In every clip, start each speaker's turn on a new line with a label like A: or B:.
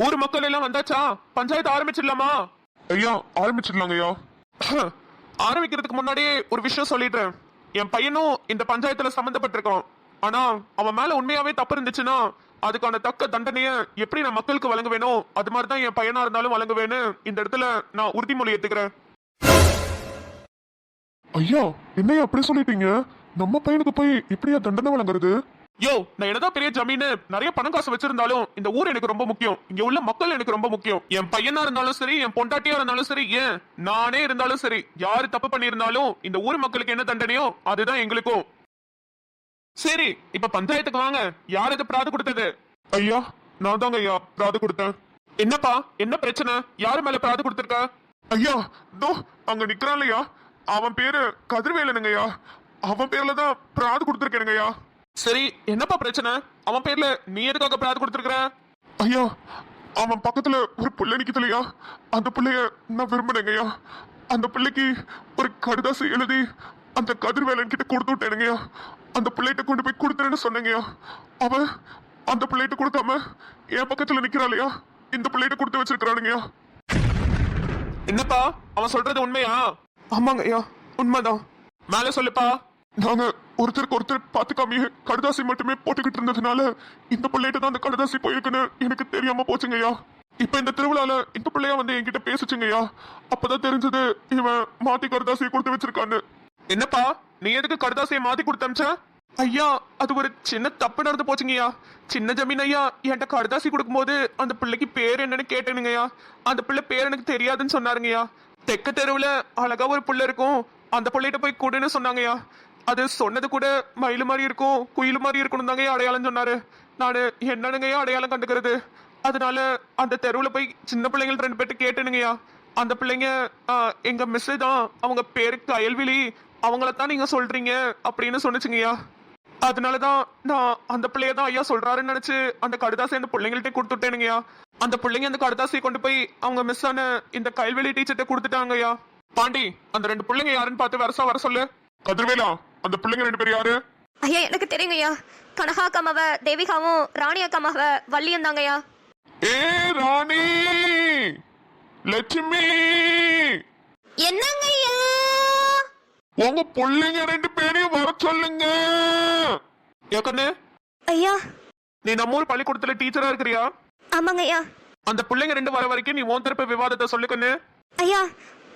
A: ஊர் மக்கள் எல்லாம் வந்தாச்சா? பஞ்சாயத்து ஆரம்பிச்சிடலாமா?
B: ஐயா ஆரம்பிச்சிடலாங்க ஐயா.
A: ஆரம்பிக்கிறதுக்கு முன்னாடியே ஒரு விஷயம் சொல்லிடுறேன். என் பையனும் இந்த பஞ்சாயத்துல சம்பந்தப்பட்டிருக்கான். ஆனா அவன் மேல உண்மையாவே தப்பு இருந்துச்சுன்னா அதுக்கான தக்க தண்டனைய எப்படி நான் மக்களுக்கு வழங்குவேனோ அது மாதிரிதான் என் பையனா இருந்தாலும் வழங்குவேன்னு இந்த இடத்துல நான் உறுதிமொழி எடுத்துக்கிறேன்.
B: ஐயா என்னையா அப்படி சொல்லிட்டீங்க? நம்ம பையனுக்கு போய் எப்படியா தண்டனை வழங்குறது?
A: யோ, நான் என்னதான் பெரிய ஜமீனு நிறைய பணம் காசு வச்சிருந்தாலும் இந்த ஊர் எனக்கு ரொம்ப முக்கியம். இங்க உள்ள மக்கள் எனக்கு ரொம்ப முக்கியம். என் பையனா இருந்தாலும் சரி, என் பொண்டாட்டியா இருந்தாலும் சரி, ஏன் நானே இருந்தாலும் சரி, யாரு தப்பு பண்ணியிருந்தாலும் இந்த ஊர் மக்களுக்கு என்ன தண்டனையோ அதுதான் எங்களுக்கும். சரி, இப்ப பஞ்சாயத்துக்கு வாங்க. யார் இது பிராது கொடுத்தது?
B: ஐயா நான் தாங்க ஐயா பிராது கொடுத்தேன்.
A: என்னப்பா, என்ன பிரச்சனை? யாரு மேல பிராது கொடுத்திருக்க?
B: ஐயா தோ அங்க நிக்கிறான் இல்லையா, அவன் பேரு கதிர்வேலனுங்கய்யா. அவன் பேர்ல தான் பிராது கொடுத்துருக்கேனுங்கய்யா.
A: சரி, என்னப்பா பிரச்சனை? அவன் பேர்ல நீ எதுக்காக பிராது கொடுத்திருக்கிற?
B: ஐயா அவன் பக்கத்துல ஒரு புள்ள நிக்குதுலையா, அந்த பிள்ளைய நான் விரும்பினேங்கய்யா. அந்த பிள்ளைக்கு ஒரு கடிதாசு எழுதி அந்த கதிர்வேலன் கிட்ட கொடுத்து விட்டேனுங்கய்யா. அந்த பிள்ளைகிட்ட கொண்டு போய் கொடுத்துறேன்னு சொன்னேங்கய்யா. அவன் அந்த பிள்ளைகிட்ட கொடுக்காம என் பக்கத்துல நிக்கிறாளையா, இந்த பிள்ளைகிட்ட கொடுத்து வச்சிருக்கிறானுங்கய்யா.
A: என்னப்பா அவன் சொல்றது உண்மையா?
B: ஆமாங்க ஐயா உண்மைதான்.
A: மேல சொல்லுப்பா.
B: நாங்க ஒருத்தருக்கு ஒருத்தர் பாத்துக்காமயே கடுதாசி மட்டுமே போட்டுக்கிட்டு இருந்ததுனால இந்த பிள்ளைகிட்ட தான் அந்த கடுதாசி போயிருக்குன்னு எனக்கு தெரியாம போச்சுங்கய்யா. இப்ப இந்த திருவிழால இந்த பிள்ளையா வந்து என்கிட்ட பேசுச்சுங்கய்யா. அப்பதான் தெரிஞ்சது இவன் மாத்தி கடுதாசியை கொடுத்து வச்சிருக்கான்னு.
A: என்னப்பா நீ எதுக்கு கடுதாசியை மாத்தி கொடுத்தமிச்ச? ஐயா அது ஒரு சின்ன தப்பு நடந்து போச்சுங்கய்யா. சின்ன ஜமீன் ஐயா என்கிட்ட கடுதாசி கொடுக்கும்போது அந்த பிள்ளைக்கு பேர் என்னன்னு கேட்டேனுங்கய்யா. அந்த பிள்ளை பேர் எனக்கு தெரியாதுன்னு சொன்னாருங்கய்யா. தெக்க தெருவுல அழகா ஒரு புள்ள இருக்கும், அந்த பிள்ளைகிட்ட போய் கொடுன்னு சொன்னாங்கய்யா. அது சொன்னது கூட மயிலு மாதிரி இருக்கும், குயில் மாதிரி இருக்கணும் தாங்க அடையாளம் சொன்னாரு. நானு என்னனுங்கய்யா அடையாளம் கண்டுக்கிறது? அதனால அந்த தெருவுல போய் சின்ன பிள்ளைங்க 2 பேர்ட்டு கேட்டேனுங்கய்யா. அந்த பிள்ளைங்க எங்க மிஸ் தான், அவங்க பேரு கயல்விழி, அவங்களத்தான் நீங்க சொல்றீங்க அப்படின்னு சொன்னுச்சுங்கய்யா. அதனாலதான் நான் அந்த பிள்ளைய தான் ஐயா சொல்றாருன்னு நினைச்சு அந்த கடுதாசி அந்த பிள்ளைங்கள்ட்ட கொடுத்துட்டேனுங்கய்யா. அந்த பிள்ளைங்க அந்த கடுதாசியை கொண்டு போய் அவங்க மிஸ் ஆன இந்த கயல்வெளி டீச்சர்ட்ட கொடுத்துட்டாங்கய்யா. பாண்டி அந்த 2 பிள்ளைங்க யாருன்னு பார்த்து வர சொல்லு.
B: கதிர்வேலா அந்த பிள்ளைங்க 2 பேர் யாரு?
C: ஐயா எனக்கு தெரியுங்க ஐயா. கனகா அக்காமாவ தேவிகாவும் ராணி அக்காமாவ வள்ளியும் தாங்கய்யா.
B: ஏ ராணி, லட்சுமி,
C: என்னங்க ஐயா?
B: உங்க பிள்ளைங்க 2 பேரையும் வர சொல்லுங்க.
A: ஏக்கண்ணு
C: ஐயா
A: நீ நம்ம ஊர் பள்ளிக்கூடத்துல டீச்சரா இருக்கிறியா?
C: ஆமாங்க ஐயா.
A: அந்த பிள்ளைங்க 2 வர வரைக்கும் நீ உன் தரப்பு விவாதத்தை சொல்லுக்கண்ணு.
C: ஐயா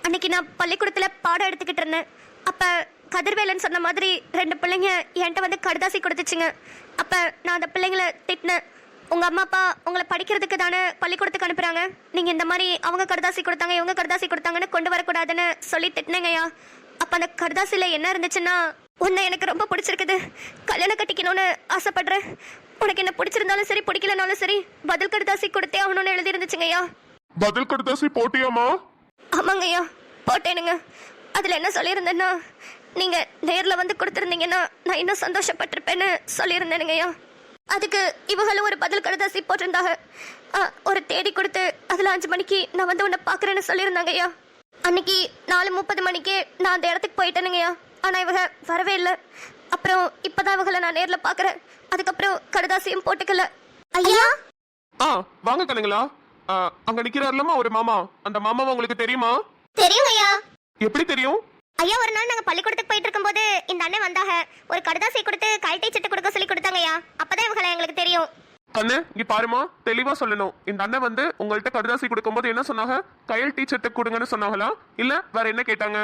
C: அன்னைக்கு நான் பள்ளிக்கூடத்துல பாடம் எடுத்துக்கிட்டு இருந்தேன். அப்ப கதிர்வேலன் சொன்ன மாதிரி 2 பிள்ளைங்க என்கிட்ட வந்து கடுதாசி கொடுத்துச்சுங்க. அப்ப நான் அந்த பிள்ளைங்களை திட்டினேன். உங்க அம்மா அப்பா உங்களை படிக்கிறதுக்கு தானே பள்ளிக்கூடத்துக்கு அனுப்புறாங்க, நீங்க இந்த மாதிரி அவங்க கடுதாசி கொடுத்தாங்க இவங்க கடுதாசி கொடுத்தாங்கன்னு கொண்டு வரக்கூடாதுன்னு சொல்லி திட்டினேங்க ஐயா. அப்ப அந்த கடுதாசில என்ன இருந்துச்சுன்னா, உன்னை எனக்கு ரொம்ப பிடிச்சிருக்குது, கல்யாணம் கட்டிக்கணும்னு ஆசைப்படுறேன், உனக்கு என்ன பிடிச்சிருந்தாலும் சரி பிடிக்கலனாலும் சரி பதில் கடுதாசி கொடுத்தே ஆகணும்னு எழுதி இருந்துச்சுங்க ஐயா.
B: பதில் கடுதாசி போட்டியாமா?
C: ஆமாங்க ஐயா போட்டேனுங்க. அதுல என்ன சொல்லியிருந்தேன்னா, நீங்க நேர்ல வந்து கொடுத்துருந்தீங்கன்னா நான் இன்னும் சந்தோஷப்பட்டிருப்பேன்னு சொல்லியிருந்தேனுங்க ஐயா. அதுக்கு இவங்களும் ஒரு பதில் கடுதாசி போட்டிருந்தாங்க. ஒரு தேதி கொடுத்து அதுல 5 மணிக்கு நான் வந்து உன்னை பாக்குறேன்னு சொல்லியிருந்தாங்க ஐயா. அன்னைக்கு 4:30 மணிக்கு நான் அந்த இடத்துக்கு போயிட்டேனுங்கய்யா. ஆனா இவங்க வரவே இல்லை. அப்புறம் இப்பதான் இவங்களை நான் நேர்ல பாக்குறேன். அதுக்கப்புறம் கடுதாசியும் போட்டுக்கல ஐயா.
A: வாங்க கண்ணுங்களா. அங்க நிக்கிறாருலமா ஒரு மாமா, அந்த மாமாவை உங்களுக்கு தெரியுமா?
C: தெரியும் ஐயா.
A: எப்படி தெரியும்?
C: ஐயா ஒரு நாள் நாங்க பள்ளிக்கூடத்துக்கு போயிட்டு இருக்கும்போது இந்த அண்ணன் வந்தாக, ஒரு கடுதாசி கொடுத்து கழட்டி சட்டை கொடுக்க சொல்லி கொடுத்தாங்க ஐயா. அப்பதான் இவங்களை எங்களுக்கு தெரியும்.
A: கண்ணு இங்க பாருமா, தெளிவா சொல்லணும். இந்த அண்ணன் வந்து உங்கள்ட்ட கடுதாசி கொடுக்கும்போது என்ன சொன்னாங்க? கையல் டீச்சர்ட்ட கொடுங்கன்னு சொன்னாங்களா இல்ல வேற என்ன கேட்டாங்க?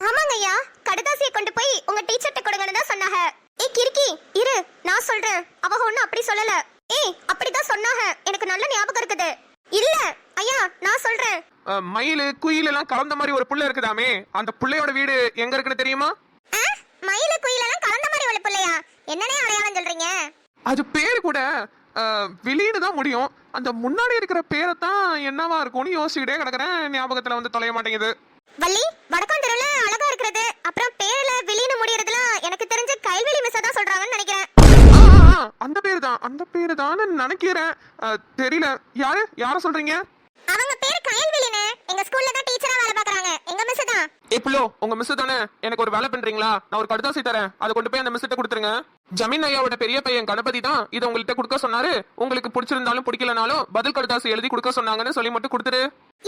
C: ஆமாங்க ஐயா, கடுதாசியை கொண்டு போய் உங்க டீச்சர்ட்ட கொடுங்கன்னு தான் சொன்னாங்க. ஏய் கிறுக்கி இரு, நான் சொல்றேன். அவங்க ஒண்ணும் அப்படி சொல்லல. ஏய் அப்படிதான் சொன்னாங்க, எனக்கு நல்ல ஞாபகம் இருக்குது. இல்ல ஐயா நான் சொல்றேன்.
A: மயிலு குயில் எல்லாம் கலந்த மாதிரி ஒரு புள்ள இருக்குதாமே, அந்த புள்ளையோட வீடு எங்க இருக்குன்னு தெரியுமா?
C: மயிலு குயில் எல்லாம் கலந்த மாதிரி ஒரு புள்ளையா? என்னனே அடையாளம் சொல்றீங்க?
A: அது பேரு கூட வெளியிடு தான் முடியும். அந்த முன்னாடி இருக்கிற பேரை தான் என்னவா இருக்கும்னு யோசிச்சுக்கிட்டே கிடக்குறேன். ஞாபகத்துல வந்து தொலைய மாட்டேங்குது.
C: வள்ளி வடக்காந்தெருவுல அழகா இருக்கிறது, அப்புறம் பேர்ல வெளியின முடியறதுலாம் எனக்கு தெரிஞ்ச கைல்வெளி மிஸ் தான் சொல்றாங்கன்னு நினைக்கிறேன்.
A: அந்த பேரு தான் நினைக்கிறேன். தெரியல. யார சொல்றீங்க?
C: அவங்க பேரு கயல்வெளினே, எங்க ஸ்கூல்ல தான் டீச்சரா வேலை பார்க்கறாங்க, எங்க மிஸ் தான்.
A: புள்ளோ உங்க மிஸ் தானே? எனக்கு ஒரு வேலை பண்றீங்களா? நான் ஒரு கடுதாசி தரேன், அதை கொண்டு போய் அந்த மிஸ் கிட்ட கொடுத்துருங்க. ஜமீன் ஐயாவோட பெரிய பையன் கணபதி தான் இதை உங்கள்கிட்ட கொடுக்க சொன்னாரு. உங்களுக்கு பிடிச்சிருந்தாலும் பிடிக்கலனாலும் பதில் கடுதாசி எழுதி கொடுக்க சொன்னாங்கன்னு சொல்லி மட்டும் கொடுத்துரு.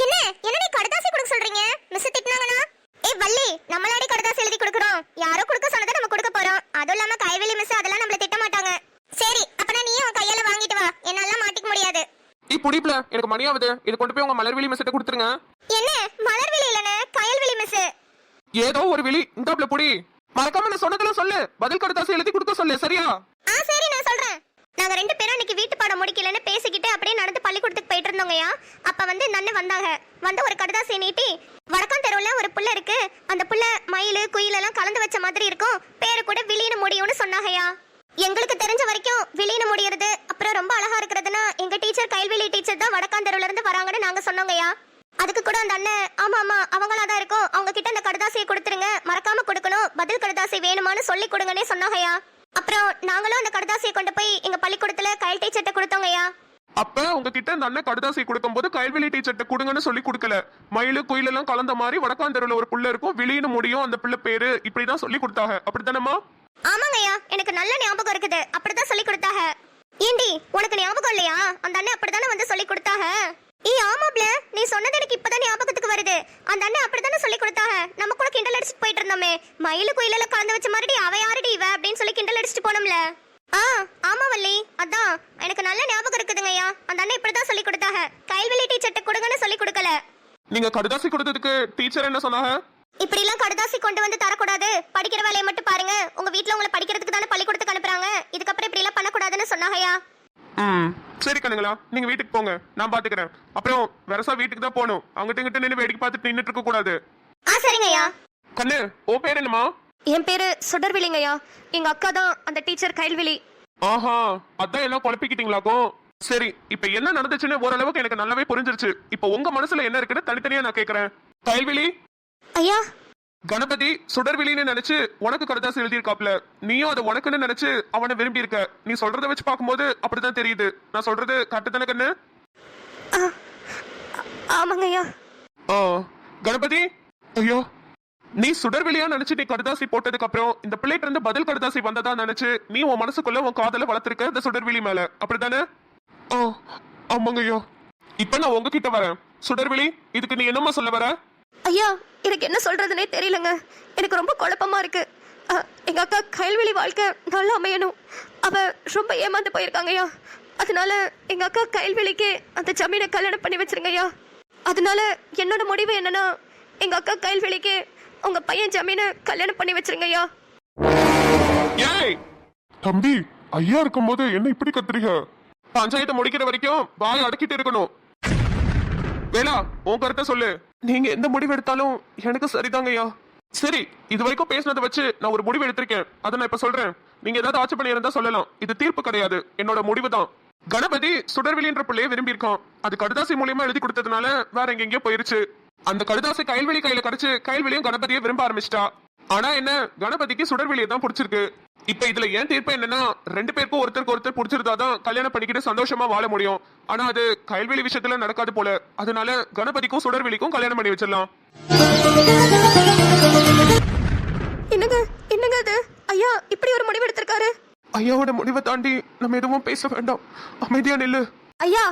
C: என்ன நீ கடுதாசி கொடுக்க சொல்றீங்க? மிஸ் திட்டினாங்கனா? ஏய் வள்ளி, நம்மளாடி கடுதாசி எழுதி கொடுக்கறோம். யாரோ கொடுக்க சொன்னதை நம்ம கொடுக்க போறோம். அதுவும் இல்லாம கைவெளி மிஸ் அதெல்லாம் நம்மள திட்ட மாட்டாங்க. சரி, அப்பனா நீயும் கையால வாங்கிட்டு வா. என்னால மாட்டிக்க முடியாது.
A: புடிப்புல எனக்கு மணியாவது. இது கொண்டு போய் உங்க மலர்விழி மிஸ் கிட்ட கொடுத்துருங்க.
C: என்ன மலர்விழி இல்லனே, கயல்விழி மிஸ்.
A: ஏதோ ஒரு விழி இந்தாப்ல புடி. மறக்காம நான் சொன்னதெல்லாம் சொல்லு. பதில் கடுதாசி எழுதி கொடுக்க சொல்லு, சரியா?
C: சரி, நான் சொல்றேன். நாங்க ரெண்டு பேரும் இன்னைக்கு வீட்டு பாடம் முடிக்கலன்னு பேசிக்கிட்டு அப்படியே நடந்து பள்ளிக்கூடத்துக்கு போயிட்டு இருந்தோங்கயா. அப்ப வந்து நன்னு வந்தாங்க. வந்து ஒரு கடுதாசி நீட்டி, வடக்கான் தெருவுல ஒரு புள்ள இருக்கு, அந்த புள்ள மயிலு குயில் எல்லாம் கலந்து வச்ச மாதிரி இருக்கும், பேரு கூட விழின்னு முடியும்னு சொன்னாங்கயா. எங்களுக்கு தெரிஞ்ச வரைக்கும் விழின்னு முடியறது அப்புறம் ரொம்ப அழகா இருக்கிறதுனா எங்க டீச்சர் கைல்விழி டீச்சர் தான் வடக்கான் தெருவுல இருந்து வராங்கன்னு நாங்க சொன்னோங்கயா. அதுக்கு கூட அந்த அண்ணன் ஆமா அவங்களாதான் இருக்கும், அவங்க கிட்ட அந்த கடுதாசியை கொடுத்துருங்க, மறக்காம கொடுக்கணும், பதில் கடுதாசி வேணுமான்னு சொல்லி கொடுங்கன்னே சொன்னாங்கயா. அப்புறம் நாங்களும் அந்த கடுதாசியை கொண்டு போய் எங்க பள்ளிக்கூடத்துல கைல் டீச்சர்ட்ட கொடுத்தோங்கயா.
A: அப்ப உங்ககிட்ட அந்த அண்ணன் கடுதாசி கொடுக்கும் போது கைல்வெளி டீச்சர்ட்ட கொடுங்கன்னு சொல்லி கொடுக்கல. மயிலு குயில் எல்லாம் கலந்த மாதிரி வடக்கான் தெருவுல ஒரு புள்ள இருக்கும், விழின்னு முடியும், அந்த பிள்ளை பேரு இப்படிதான் சொல்லி கொடுத்தாங்க. அப்படித்தானம்மா?
C: ஆமாங்கய்யா, எனக்கு நல்ல ஞாபகம் இருக்குது. அப்படிதான் சொல்லி கொடுத்தாங்க. ஏண்டி உனக்கு ஞாபகம் இல்லையா? அந்த அண்ணன் அப்படித்தானே வந்து சொல்லி கொடுத்தாங்க. ஆமாப்ல, நீ சொன்னது எனக்கு இப்பதான் ஞாபகத்துக்கு வருது. அந்த அண்ணன் அப்படித்தானே சொல்லி கொடுத்தாங்க. நம்ம கூட கிண்டல் அடிச்சுட்டு போயிட்டு இருந்தோமே, மயிலு குயில கலந்து வச்ச மாதிரி அவ யாருடி இவ அப்படின்னு சொல்லி கிண்டல் அடிச்சுட்டு போனோம்ல. ஆமா வள்ளி, அதான் எனக்கு நல்ல ஞாபகம் இருக்குதுங்கய்யா. அந்த அண்ணன் இப்படிதான் சொல்லி கொடுத்தாங்க, கைல்வெளி டீச்சர்ட்ட கொடுங்கன்னு சொல்லி கொடுக்கல.
A: நீங்க கடுதாசி கொடுத்ததுக்கு டீச்சர் என்ன சொன்னாங்க?
C: இப்படி எல்லாம் கடுதாசி கொண்டு வந்து தரக்கூடாது, படிக்கிற வேலையை மட்டும் பாருங்க, உங்க வீட்டுல உங்களை படிக்கிறதுக்கு தானே பள்ளிக்கூடத்துக்கு அனுப்புறாங்க, இதுக்கப்புறம் இப்படி எல்லாம் பண்ணக்கூடாதுன்னு சொன்னாங்கய்யா.
A: சரி கண்ணுங்களா, நீங்க வீட்டுக்கு போங்க, நான் பாத்துக்கிறேன். அப்புறம் வெரசா வீட்டுக்கு தான் போகணும். அங்கிட்ட இங்கிட்ட நின்று வேடிக்கை பார்த்துட்டு நின்னுட்டு இருக்க கூடாது.
C: சரிங்கய்யா.
A: கண்ணு, ஓ பேர் என்னமா?
C: என் பேரு சுடர்விழிங்கய்யா. எங்க அக்கா தான் அந்த டீச்சர் கைல்விழி.
A: ஆஹா, அதான் எல்லாம் குழப்பிக்கிட்டீங்களாக்கும். சரி, இப்ப என்ன நடந்துச்சுன்னு ஓரளவுக்கு எனக்கு நல்லாவே புரிஞ்சிருச்சு. இப்ப உங்க மனசுல என்ன இருக்குன்னு தனித்தனியா நான் கேக்குறேன். கைல்விழி
C: ஐயா,
A: கணபதி சுடர்விழின்னு நினைச்சு உனக்கு கடுதாசி எழுதியிருக்காப்ல, நீயும் அதை உனக்குன்னு நினைச்சு அவனை விரும்பி இருக்க. நீ சொல்றத வச்சு பார்க்கும்போது அப்படிதான் தெரியுது. நான் சொல்றது கரெக்ட் தானே கண்ணு?
C: ஆமாங்கய்யா.
A: கணபதி ஐயோ, நீ சுடர்விழியா நினைச்சு நீ கடுதாசி போட்டதுக்கு அப்புறம் இந்த பிள்ளைகிட்ட இருந்து பதில் கடுதாசி வந்ததா நினைச்சு நீ உன் மனசுக்குள்ள உன் காதல வளர்த்திருக்க இந்த சுடர்விழி மேல, அப்படித்தானே?
B: ஆமாங்க ஐயா.
A: இப்ப நான் உங்ககிட்ட வரேன். சுடர்விழி, இதுக்கு நீ என்னமா சொல்ல வர?
C: ஐயா, எனக்கு என்ன சொல்றதுனே தெரியலங்க. எனக்கு ரொம்ப குழப்பமா இருக்கு. எங்க அக்கா கைல்விழி வாழ்க்கை நல்லா அமையணும், அவ ரொம்ப ஏமாந்து போயிருக்காங்க ஐயா. அதனால எங்க அக்கா கைல்விழிக்கு அந்த ஜமீனை கல்யாணம் பண்ணி வச்சிருங்க ஐயா. அதனால என்னோட முடிவு என்னன்னா, எங்க அக்கா கைல்விழிக்கு உங்க பையன் ஜமீனை கல்யாணம் பண்ணி வச்சிருங்க ஐயா.
A: ஏய்
B: தம்பி, ஐயா இருக்கும்போது என்ன இப்படி கத்துறீங்க?
A: பஞ்சாயத்தை முடிக்கிற வரைக்கும் வாய் அடக்கிட்டு இருக்கணும். வேலா, உன் கருத்தை சொல்லு. நீங்க எந்த முடிவு எடுத்தாலும் எனக்கு சரிதாங்கய்யா. சரி, இது வரைக்கும் பேசினதை வச்சு நான் ஒரு முடிவு எடுத்திருக்கேன், அதை நான் இப்ப சொல்றேன். நீங்க ஏதாவது ஆட்சி பண்ணி இருந்தா சொல்லலாம். இது தீர்ப்பு கிடையாது, என்னோட முடிவு தான். கணபதி சுடர்விழின்ற பிள்ளைய விரும்பி இருக்கான். அது கடுதாசி மூலியமா எழுதி கொடுத்ததுனால வேற எங்கெங்கயோ போயிருச்சு. அந்த கடுதாசி கைல்வெளி கையில கிடைச்சு கைல்வெளியும் கணபதியை விரும்ப ஆரம்பிச்சிட்டா. ஆனா என்ன, கணபதிக்கு சுடர்விழியை தான் பிடிச்சிருக்கு. இப்ப இதுல ஏன் தீர்ப்பு என்னன்னா, ரெண்டு பேருக்கும் ஒருத்தருக்கு ஒருத்தர் பிடிச்சிருந்தாதான் கல்யாணம் பண்ணிக்கிட்டு சந்தோஷமா வாழ முடியும். ஆனா அது கைல்வெளி விஷயத்துல நடக்காது போல. அதனால கணபதிக்கும் சுடர்விழிக்கும் கல்யாணம் பண்ணி வச்சிடலாம்.
C: என்னங்க அது? ஐயா இப்படி ஒரு முடிவு எடுத்திருக்காரு.
A: ஐயாவோட முடிவை தாண்டி நம்ம எதுவும் பேச வேண்டாம். அமைதியா நில்லு.
C: ஐயா,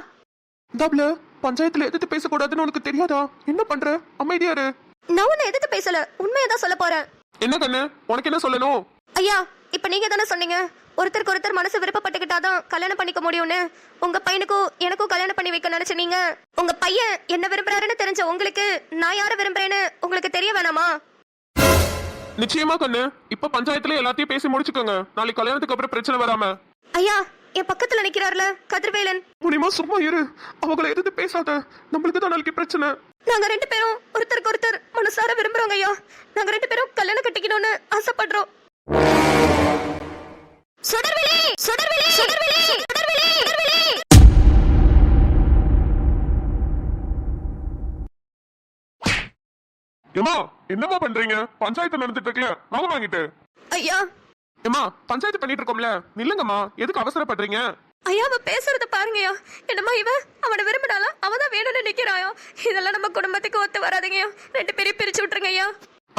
A: தப்ல பஞ்சாயத்துல எதிர்த்து பேசக்கூடாதுன்னு உனக்கு தெரியாதா? என்ன பண்ற? அமைதியா இரு.
C: நான் உன்னை எதிர்த்து பேசல, உண்மையை தான் சொல்ல போறேன்.
A: என்ன கண்ணு, உனக்கு என்ன சொல்லணும்?
C: ஐயா, இப்ப நீங்க தானே சொன்னீங்க ஒருத்தருக்கு ஒருத்தர் மனசு விருப்பப்பட்டுக்கிட்டாதான் கல்யாணம் பண்ணிக்க முடியும்னு. உங்க பையனுக்கும் எனக்கும் கல்யாணம் பண்ணி வைக்க நினைச்ச நீங்க, உங்க பையன் என்ன விரும்புறாருன்னு தெரிஞ்ச உங்களுக்கு நான் யார விரும்புறேன்னு உங்களுக்கு தெரிய வேணாமா?
A: நிச்சயமா கண்ணு, இப்ப பஞ்சாயத்துல எல்லாத்தையும் பேசி முடிச்சுக்கோங்க. நாளைக்கு கல்யாணத்துக்கு அப்புறம் பிரச்சனை வராம.
C: ஐயா, என் பக்கத்துல நிக்கிறாருல கதிர்வேலன்.
A: முடியுமா சும்மா இரு, அவங்களை எதிர்த்து பேசாத. நம்மளுக்கு தான் நாளைக்கு பிரச்சனை.
C: நாங்க ரெண்டு பேரும் ஒருத்தருக்கு ஒருத்தர் மனசார விரும்புறோங்க ஐயா. நாங்க ரெண்டு பேரும் கல்யாணம் கட்டிக்கணும்னு ஆசைப்படுறோம். சுடர்விழி, சுடர்விழி, சுடர்விழி, சுடர்விழி, சுடர்விழி.
B: ஏமா, என்னமா பண்றீங்க? பஞ்சாயத்து நடந்துட்டு இருக்கல, வாங்க வாங்கிட்டு.
C: ஐயா,
A: ஏமா, பஞ்சாயத்து பண்ணிட்டு இருக்கோம்ல, நில்லுங்கம்மா. எதுக்கு அவசரப்படுறீங்க?
C: ஐயா, அவ பேசுறத பாருங்கய்யா. என்னம்மா இவ அவனை விரும்பினாலும் அவதான் வேணும்னு நிக்கிறாயோ. இதெல்லாம் நம்ம குடும்பத்துக்கு ஒத்து வராதுங்கய்யா. ரெண்டு பேரையும் பிரிச்சு விட்டுருங்க ஐயா.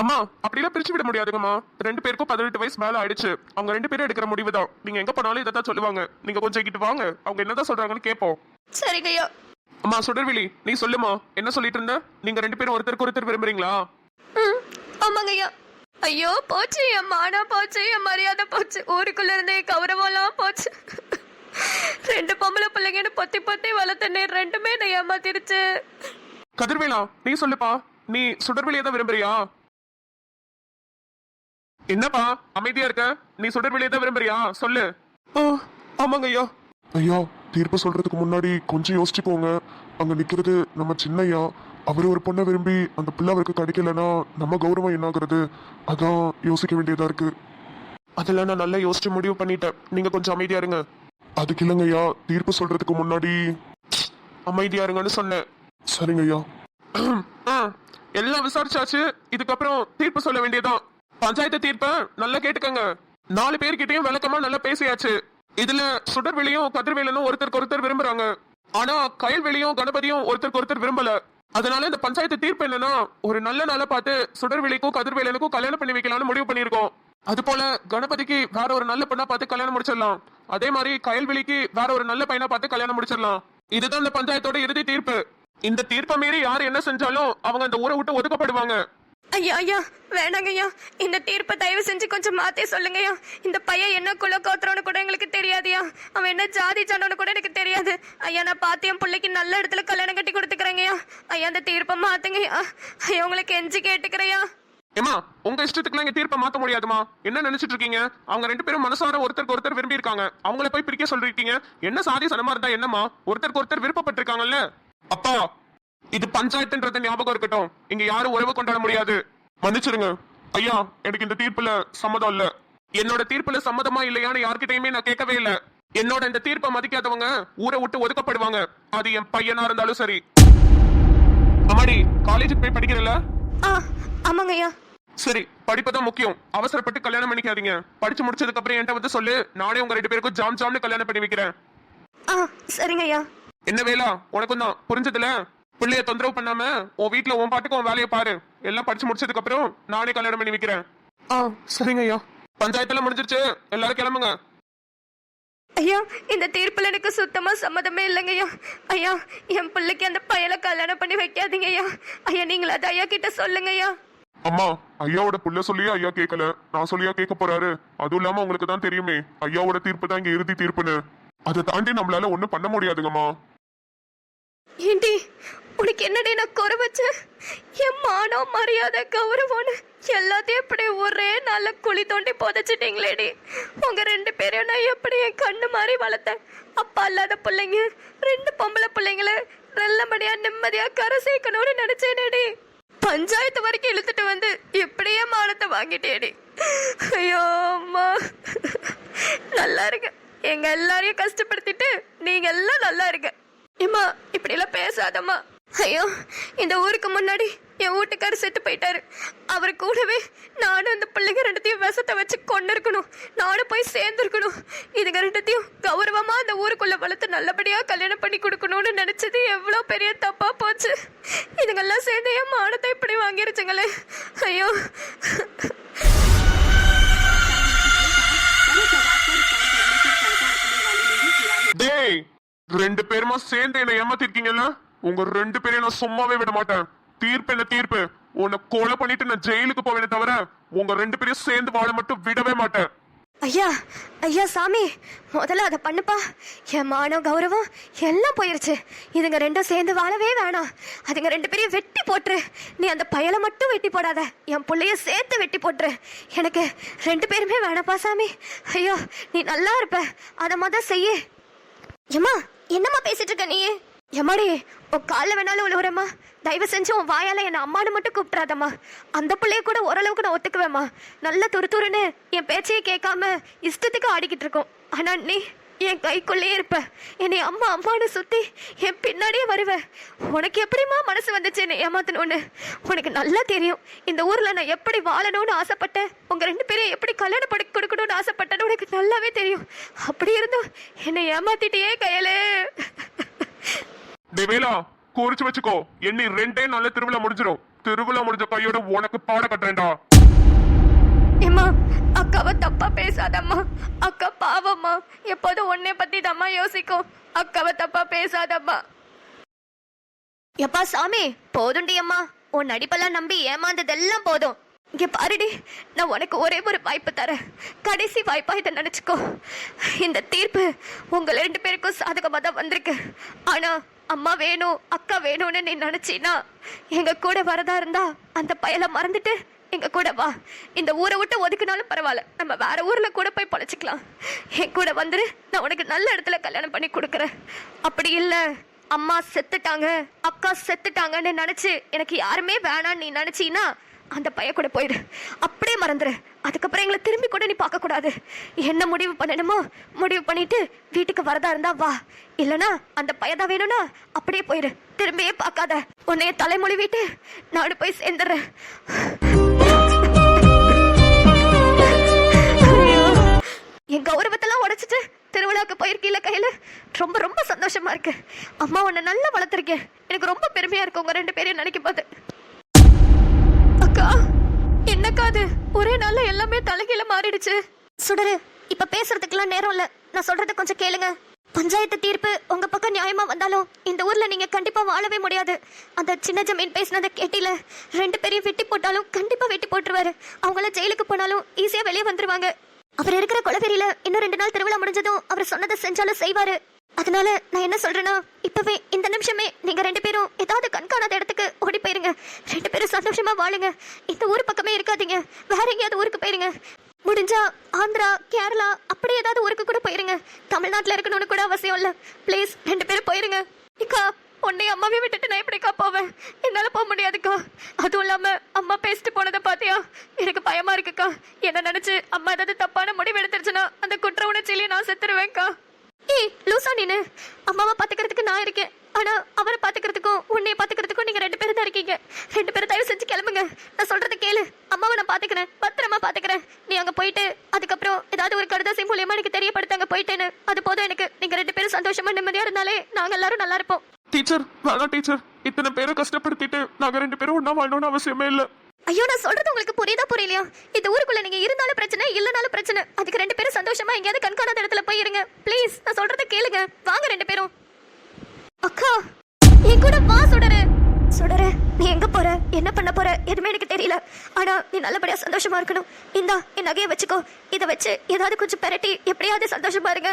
A: அம்மா அப்படிலாம் பிரிச்சு விட முடியாதுங்கம்மா. 2 பேருக்கும் 18 வயசு மேல ஆயிடுச்சு. அவங்க 2 பேரும் எடுக்கிற முடிவு தான். நீங்க எங்க போனாலும் இதை தான் சொல்லுவாங்க. நீங்க கொஞ்சம் கிட்ட வாங்க, அவங்க என்னதான் சொல்றாங்கன்னு கேட்போம்.
C: சரிங்கய்யா.
A: அம்மா சுடர்விழி, நீ சொல்லுமா, என்ன சொல்லிட்டு இருந்த? நீங்க 2 பேரும் ஒருத்தருக்கு ஒருத்தர் விரும்புறீங்களா?
C: ஆமாங்கய்யா. ஐயோ போச்சு, என் மானம் போச்சு, என் மரியாதை போச்சு, ஊருக்குள்ள இருந்தே கௌரவம்லாம் போச்சு. 2 பொம்பளை பிள்ளைங்கன்னு பொத்தி பொத்தி வளர்த்தனே, 2மே நான் ஏமாத்திருச்சு.
A: கதிர்வேலா, நீ சொல்லுப்பா, நீ சுடர்விழியை தான் விரும்புறியா? என்னப்பா அமைதியா இருக்க? நீ சுடர்விழியை தான் விரும்புறியா? சொல்லு. ஆமாங்க ஐயா.
B: ஐயா, தீர்ப்பு சொல்றதுக்கு முன்னாடி கொஞ்சம் யோசிச்சுக்கோங்க. அங்க நிக்கிறது நம்ம சின்னையா. அவர் ஒரு பொண்ணை விரும்பி அந்த பிள்ளை அவருக்கு கிடைக்கலன்னா நம்ம கௌரவம் என்னாகிறது? அதான் யோசிக்க வேண்டியதா இருக்கு.
A: அதெல்லாம் நான் நல்லா யோசிச்சு முடிவு பண்ணிட்டேன். நீங்க கொஞ்சம் அமைதியா இருங்க.
B: அதுக்கு இல்லைங்க ஐயா, தீர்ப்பு சொல்றதுக்கு முன்னாடி
A: அமைதியா இருங்கன்னு சொன்னேன்.
B: சரிங்க ஐயா.
A: எல்லாம் விசாரிச்சாச்சு. இதுக்கப்புறம் தீர்ப்பு சொல்ல வேண்டியதான். பஞ்சாயத்து தீர்ப்ப நல்லா கேட்டுக்கங்க. 4 பேர்கிட்டயும் விளக்கமா நல்லா பேசியாச்சு. இதுல சுடர்வெளியும் கதிர்வேலனும் ஒருத்தருக்கு ஒருத்தர் விரும்புறாங்க. ஆனா கயல்வெளியும் கணபதியும் ஒருத்தருக்கு ஒருத்தர் விரும்பல. அதனால இந்த பஞ்சாயத்து தீர்ப்பு என்னன்னா, ஒரு நல்ல நாளை பார்த்து சுடர்வெளிக்கும் கதிர்வேலனுக்கும் கல்யாணம் பண்ணி வைக்கலாம்னு முடிவு பண்ணிருக்கோம். அது போல கணபதிக்கு வேற ஒரு நல்ல பெண்ணா பார்த்து கல்யாணம் முடிச்சிடலாம். அதே மாதிரி கயல்வெளிக்கு வேற ஒரு நல்ல பையனா பார்த்து கல்யாணம் முடிச்சிடலாம். இதுதான் இந்த பஞ்சாயத்தோட இறுதி தீர்ப்பு. இந்த தீர்ப்பை மீறி யார் என்ன செஞ்சாலும் அவங்க அந்த ஊரை விட்டு ஒதுக்கப்படுவாங்க.
C: ஐயா ஐயா வேணாங்க ஐயா, இந்த தீர்ப்பை தயவு செஞ்சு கொஞ்சம் மாத்தி சொல்லுங்கய்யா. இந்த பையன் என்ன குல கோத்திரம்னு கூட எங்களுக்கு தெரியாதுயா. அவன் என்ன ஜாதி சாண்டோன்னு கூட எனக்கு தெரியாது. ஐயா நான் பார்த்து என் பிள்ளைக்கு நல்ல இடத்துல கல்யாணம் கட்டி கொடுத்துக்கிறேங்கய்யா. ஐயா அந்த தீர்ப்பை மாத்துங்கய்யா. ஐயா உங்களுக்கு எஞ்சி கேட்டுக்கிறேயா.
A: ஏமா, உங்க இஷ்டத்துக்குலாம் இங்க தீர்ப்பை மாத்த முடியாதுமா. என்ன நினைச்சிட்டு இருக்கீங்க? அவங்க 2 பேரும் மனசார ஒருத்தருக்கு ஒருத்தர் விரும்பி இருக்காங்க. அவங்கள போய் பிரிக்க சொல்லிருக்கீங்க. என்ன சாதி சனமா இருந்தா என்னமா? ஒருத்தருக்கு ஒருத்தர் விருப்பப்பட்டிருக்காங்கல்ல. அப்பா, இது பஞ்சாயத்துன்றது ஞாபகம் இருக்கட்டும். இங்க யாரும் உறவு கொண்டாட முடியாது. மன்னிச்சிருங்க ஐயா, எனக்கு இந்த தீர்ப்புல சம்மதம் இல்ல. என்னோட தீர்ப்புல சம்மதமா இல்லையான்னு யார்கிட்டயுமே நான் கேட்கவே இல்ல. என்னோட இந்த தீர்ப்பை மதிக்காதவங்க ஊரை விட்டு ஒதுக்கப்படுவாங்க. அது என் பையனா இருந்தாலும் சரி. அம்மாடி, காலேஜுக்கு போய் படிக்கிறல்ல?
C: ஆமாங்க ஐயா.
A: சரி, படிப்பதான் முக்கியம். அவசரப்பட்டு கல்யாணம் பண்ணிக்காதீங்க. படிச்சு முடிச்சதுக்கு அப்புறம் என்கிட்ட வந்து சொல்லு. நானே உங்க 2 பேருக்கும் ஜாம் ஜாம்னு கல்யாணம் பண்ணி வைக்கிறேன்.
C: சரிங்க ஐயா.
A: என்ன வேலா, உனக்கும் தான் புரிஞ்சதுல? பிள்ளைய தொந்தரவு பண்ணாம உன் வீட்டுல உன் பாட்டுக்கு உன் வேலையை பாரு. எல்லாம் படிச்சு முடிச்சதுக்கு அப்புறம் நானே கல்யாணம் பண்ணி வைக்கிறேன். சரிங்க ஐயா. பஞ்சாயத்துல முடிஞ்சிருச்சு, எல்லாரும் கிளம்புங்க.
C: ஐயா இந்த தீர்ப்புல எனக்கு சுத்தமா சம்மதமே இல்லைங்க ஐயா. ஐயா என் பிள்ளைக்கு அந்த பையனை கல்யாணம் பண்ணி வைக்காதீங்க ஐயா. ஐயா நீங்கள அது ஐயா கிட்ட சொல்லுங்க ஐயா.
B: அம்மா, ஐயாவோட புள்ள சொல்லியா ஐயா கேட்கல, நான் சொல்லியா கேட்க போறாரு? அதுவும் இல்லாம உங்களுக்கு தான் தெரியுமே, ஐயாவோட தீர்ப்பு தான் இங்க இறுதி தீர்ப்புன்னு. அதை தாண்டி நம்மளால ஒண்ணும் பண்ண முடியாதுங்கம்மா.
C: ஏண்டி உனக்கு என்னடி நான் குறை வச்சேன்? என் மானம் மரியாதை கௌரவம்னு எல்லாத்தையும் இப்படி ஒரே நாள்ல குழி தோண்டி புதைச்சிட்டீங்களேடி. உங்க 2 பேரையும் நான் எப்படி என் கண்ணு மாதிரி வளர்த்தேன். அப்பா இல்லாத பிள்ளைங்க 2 பொம்பளை பிள்ளைங்கள நல்லபடியா நிம்மதியா கரை சேர்க்கணும்னு நினைச்சேனேடி. பஞ்சாயத்து வரைக்கும் இழுத்துட்டு வந்து எப்படியே மானத்தை வாங்கிட்டேடி. ஐயோ அம்மா, நல்லா இருக்க. எங்க எல்லாரையும் கஷ்டப்படுத்திட்டு நீங்க எல்லாம் நல்லா இருக்க. ஏம்மா இப்படி எல்லாம் பேசாதம்மா. ஐயோ இந்த ஊருக்கு முன்னாடி என் வீட்டுக்காரர் செத்து போயிட்டாரு. அவர் கூடவே நானும் இந்த பிள்ளைங்க 2த்தையும் விஷத்தை வச்சு கொண்டு இருக்கணும். நானும் போய் சேர்ந்துருக்கணும். இதுங்க 2த்தையும் கௌரவமா அந்த ஊருக்குள்ள வளர்த்து நல்லபடியா கல்யாணம் பண்ணி கொடுக்கணும்னு நினைச்சது எவ்வளோ பெரிய தப்பா போச்சு. இதுங்கெல்லாம் சேர்ந்து என் மானத்தை இப்படி வாங்கிருச்சுங்களே. ஐயோ
B: டேய், 2 பேருமா சேர்ந்து என்ன ஏமாத்திருக்கீங்கல்ல? உங்க 2 பேரையும் நான் சும்மாவே விட மாட்டேன். தீர்ப்பு என்ன தீர்ப்பு? உன்னை கொலை பண்ணிட்டு நான் ஜெயிலுக்கு போவேனே தவிர உங்க 2 பேரையும் சேர்ந்து வாழ மட்டும் விடவே மாட்டேன்.
C: ஐயா ஐயா சாமி, முதல்ல அதை பண்ணுப்பா. என் மானம் கௌரவம் எல்லாம் போயிருச்சு. இதுங்க 2 சேர்ந்து வாழவே வேணாம். அதுங்க 2 பேரையும் வெட்டி போட்டுரு. நீ அந்த பயலை மட்டும் வெட்டி போடாத, என் பிள்ளைய சேர்த்து வெட்டி போட்டுரு. எனக்கு 2 பேருமே வேணாப்பா சாமி. ஐயோ நீ நல்லா இருப்ப, அதை மொதல் செய்ய. ஏம்மா என்னம்மா பேசிட்டு இருக்க நீ? எம்மாடி உன் காலில் வேணாலும் உழுவுறம்மா. தயவு செஞ்சு உன் வாயால என்னை அம்மானு மட்டும் கூப்பிட்றாதம்மா. அந்த பிள்ளைய கூட ஓரளவுக்கு நான் ஒத்துக்குவேம்மா. நல்ல துருத்துருன்னு என் பேச்சையே கேட்காம இஷ்டத்துக்கு ஆடிக்கிட்டு இருக்கோம். ஆனா நீ என் கைக்குள்ளேயே இருப்ப. என்னை அம்மா அம்மானு சுத்தி என் பின்னாடியே வருவ. உனக்கு எப்படிமா மனசு வந்துச்சு என்னை ஏமாத்தணும்னு? உனக்கு நல்லா தெரியும் இந்த ஊர்ல நான் எப்படி வாழணும்னு ஆசைப்பட்டேன். உங்க 2 பேரையும் எப்படி கல்யாணம் பண்ணி கொடுக்கணும்னு ஆசைப்பட்டேன்னு உனக்கு நல்லாவே தெரியும். அப்படி இருந்தும் என்னை ஏமாத்திட்டியே கையலே.
B: டேய் வேலா, குறிச்சு வச்சுக்கோ, எண்ணி 2 நாள்ல திருவிழா முடிஞ்சிடும். திருவிழா முடிஞ்ச கையோட உனக்கு பாட கட்டுறேன்டா.
C: ஏம்மா அக்காவை தப்பா பேசாதம்மா. அக்கா பாவம்மா, எப்போதும் உன்னை பத்தி தம்மா யோசிக்கும். அக்காவை தப்பா பேசாதம்மா. எப்பா சாமி போதுண்டி அம்மா, உன் நடிப்பெல்லாம் நம்பி ஏமாந்ததெல்லாம் போதும். இங்க பாருடி, நான் உனக்கு ஒரே ஒரு வாய்ப்பு தரேன். கடைசி வாய்ப்பா இதை நினைச்சுக்கோ. இந்த தீர்ப்பு உங்க 2 பேருக்கும் சாதகமா தான் வந்திருக்கு. ஆனா அம்மா வேணும் அக்கா வேணும்னு நீ நினைச்சீனா எங்க கூட வரதா இருந்தா அந்த பயலை மறந்துட்டு எங்க கூட வா. இந்த ஊரை விட்டு ஒதுக்குனாலும் பரவாயில்ல, நம்ம வேற ஊர்ல கூட போய் பொழைச்சிக்கலாம். என் கூட வந்துரு, நான் உனக்கு நல்ல இடத்துல கல்யாணம் பண்ணி கொடுக்குறேன். அப்படி இல்ல அம்மா செத்துட்டாங்க அக்கா செத்துட்டாங்கன்னு நினைச்சு எனக்கு யாருமே வேணான்னு நீ நினைச்சீனா அந்த பைய கூட போயிடு. அப்படியே மறந்துரு. அதுக்கப்புறம் எங்களை திரும்பி கூட நீ பார்க்க கூடாது. என்ன முடிவு பண்ணணுமோ முடிவு பண்ணிட்டு வீட்டுக்கு வரதா இருந்தா வா. இல்லனா அந்த பையதான் வேணும்னா அப்படியே போயிடு. திரும்பியே பார்க்காத. உன்னைய தலைமொழி வீட்டு நாடு போய் சேர்ந்துடுறேன். என் கௌரவத்தெல்லாம் உடைச்சிட்டு திருவிழாவுக்கு போயிருக்கீல கையில, ரொம்ப ரொம்ப சந்தோஷமா இருக்கு. அம்மா உன்னை நல்லா வளர்த்துருக்கேன். எனக்கு ரொம்ப பெருமையா இருக்கு உங்க 2 பேரையும் நினைக்கும் போது. அக்கா என்னக்கா அது, ஒரே நாள்ல எல்லாமே தலைகீழ மாறிடுச்சு. சுடரு, இப்ப பேசுறதுக்கெல்லாம் நேரம் இல்ல. நான் சொல்றத கொஞ்சம் கேளுங்க. பஞ்சாயத்து தீர்ப்பு உங்க பக்கம் நியாயமா வந்தாலும் இந்த ஊர்ல நீங்க கண்டிப்பா வாழவே முடியாது. அந்த சின்ன ஜமீன் பேசினதை கேட்டில, 2 பேரையும் வெட்டி போட்டாலும் கண்டிப்பா வெட்டி போட்டுருவாரு. அவங்கள ஜெயிலுக்கு போனாலும் ஈஸியா வெளியே வந்துருவாங்க. அவர் இருக்கிற கொலவெறியில இன்னும் 2 நாள் திருவிழா முடிஞ்சதும் அவர் சொன்னதை செஞ்சாலும் செய்வாரு. அதனால நான் என்ன சொல்றேன்னா, இப்பவே இந்த நிமிஷமே நீங்க 2 பேரும் ஏதாவது கண்காணாத இடத்துக்கு ஓடி போயிருங்க. 2 பேரும் சந்தோஷமா வாழுங்க. இந்த ஊர் பக்கமே இருக்காதீங்க. வேற எங்கேயாவது ஊருக்கு போயிருங்க. முடிஞ்சா ஆந்திரா கேரளா அப்படி ஏதாவது ஊருக்கு கூட போயிருங்க. தமிழ்நாட்டுல இருக்கணும்னு கூட அவசியம் இல்ல. ப்ளீஸ் 2 பேரும் போயிருங்க. இக்கா உன்னை அம்மாவே விட்டுட்டு நான் எப்படிக்கா போவேன்? என்னால போக முடியாதுக்கா. அதுவும் இல்லாம அம்மா பேசிட்டு போனதை பாத்தியா, எனக்கு பயமா இருக்குக்கா. என்ன நினைச்சு அம்மா ஏதாவது தப்பான முடிவு எடுத்துருச்சுன்னா அந்த குற்ற உணர்ச்சியிலேயே நான் செத்துருவேன்க்கா. ஏய் லூசா நீனு, அம்மாவை பாத்துக்கிறதுக்கு நான் இருக்கேன். ஆனா அவரை பாத்துக்கிறதுக்கும் உன்னைய பாத்துக்கிறதுக்கும் நீங்க 2 பேரும் தான் இருக்கீங்க. 2 பேரும் தயவு செஞ்சு கிளம்புங்க. நான் சொல்றத கேளு. அம்மாவை நான் பாத்துக்கிறேன், பத்திரமா பாத்துக்கிறேன். நீ அங்க போயிட்டு அதுக்கப்புறம் ஏதாவது ஒரு கடுதாசி மூலியமா எனக்கு தெரியப்படுத்த அங்க போயிட்டேன்னு அது போதும் எனக்கு. நீங்க 2 பேரும் சந்தோஷமா நிம்மதியா இருந்தாலே நாங்க எல்லாரும் நல்லா இருப்போம்.
A: டீச்சர் வேணாம் டீச்சர், இத்தனை பேரை கஷ்டப்படுத்திட்டு நாங்க 2 பேரும் ஒண்ணா வாழணும்னு அவசியமே இல்ல.
C: ஐயோ நான் சொல்றது உங்களுக்கு புரியுதா புரியலையா? இந்த ஊருக்குள்ள நீங்க இருந்தாலும் பிரச்சனை இல்லனாலும் பிரச்சனை. அதுக்கு 2 பேரும் சந்தோஷமா எங்கேயாவது கண்காணாத இடத்துல போய் இருங்க. ப்ளீஸ் நான் சொல்றத கேளுங்க. வாங்க 2 பேரும். அக்கா என் கூட வா. சுடரு சுடரு, நீ எங்க போற என்ன பண்ண போற எதுவுமே எனக்கு தெரியல. ஆனா நீ நல்லபடியா சந்தோஷமா இருக்கணும். இந்தா என் நகையை வச்சுக்கோ. இதை வச்சு ஏதாவது கொஞ்சம் பெரட்டி எப்படியாவது சந்தோஷமா இருங்க.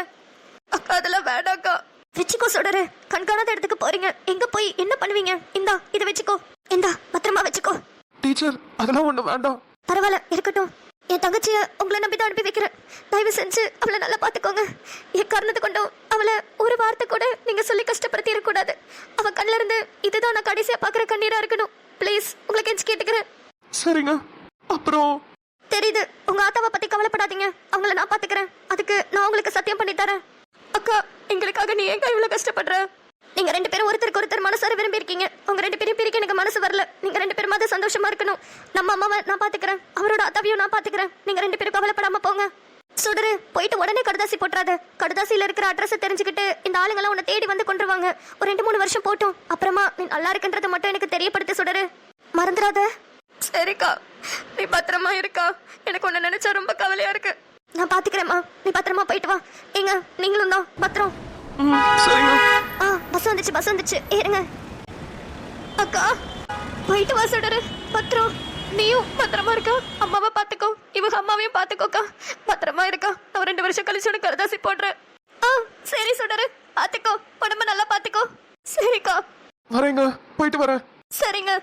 C: அக்கா அதெல்லாம் வேண்டாக்கா. வச்சுக்கோ சுடரு, கண்காணாத இடத்துக்கு போறீங்க. எங்க போய் என்ன பண்ணுவீங்க? இந்தா இதை வச்சுக்கோ. இந்தா பத்திரமா வச்சுக்கோ.
A: டீச்சர் அதெல்லாம் ஒண்ணு வேண்டாம்.
C: பரவாயில்ல இருக்கட்டும். என் தங்கச்சிய உங்களை நம்பி தான் அனுப்பி வைக்கிறேன். தயவு செஞ்சு அவளை நல்லா பாத்துக்கோங்க. என் காரணத்தை கொண்டும் அவளை ஒரு வார்த்தை கூட நீங்க சொல்லி கஷ்டப்படுத்தி இருக்கக்கூடாது. அவ கண்ணில இருந்து இதுதான் நான் கடைசியா பாக்குற கண்ணீரா இருக்கணும். ப்ளீஸ் உங்களை கெஞ்சி கேட்டுக்கிறேன்.
A: சரிங்க. அப்புறம்
C: தெரியுது, உங்க ஆத்தாவை பத்தி கவலைப்படாதீங்க. அவங்கள நான் பாத்துக்கிறேன். அதுக்கு நான் உங்களுக்கு சத்தியம் பண்ணி தரேன். அக்கா எங்களுக்காக நீ ஏன் இவ்வளவு கஷ்டப்படுற? நீங்க 2 பேரும் ஒருத்தருக்கு ஒருத்தர் மனசார விரும்பி இருக்கீங்க. உங்க 2 பேரும் பிரிக்க எனக்கு மனசு வரல. நீங்க 2 பேரும் அது சந்தோஷமா இருக்கணும். நம்ம அம்மாவை நான் பாத்துக்கிறேன், அவரோட அத்தாவையும் நான் பாத்துக்கிறேன். நீங்க 2 பேரும் கவலைப்படாம போங்க. சுடரு போயிட்டு உடனே கடுதாசி போட்டுறாத. கடுதாசியில இருக்கிற அட்ரஸ் தெரிஞ்சுக்கிட்டு இந்த ஆளுங்கெல்லாம் உன்னை தேடி வந்து கொண்டுருவாங்க. ஒரு 2-3 வருஷம் போட்டும். அப்புறமா நீ நல்லா இருக்குன்றதை மட்டும் எனக்கு தெரியப்படுத்து சுடரு, மறந்துடாத. சரிக்கா, நீ பத்திரமா இருக்கா. எனக்கு உன்னை நினைச்சா ரொம்ப கவலையா இருக்கு. நான் பாத்துக்கிறேம்மா, நீ பத்திரமா போயிட்டு வா. எங்க நீங்களும் தான் பத்திரம்.
A: சரிங்க.
C: பஸ் வந்துச்சு ஏறுங்க. அக்கா போயிட்டு வா சுடரு, பத்திரம். நீயும் பத்திரமா இருக்கா. அம்மாவை பாத்துக்கோ, இவங்க அம்மாவையும் பாத்துக்கோக்கா. பத்திரமா இருக்கா. நான் 2 வருஷம் கழிச்சு உனக்கு கடுதாசி போடுறேன். சரி சுடரு, பாத்துக்கோ, உடம்ப நல்லா பாத்துக்கோ. சரிக்கா
A: வரேங்க, போயிட்டு வரேன்.
C: சரிங்க.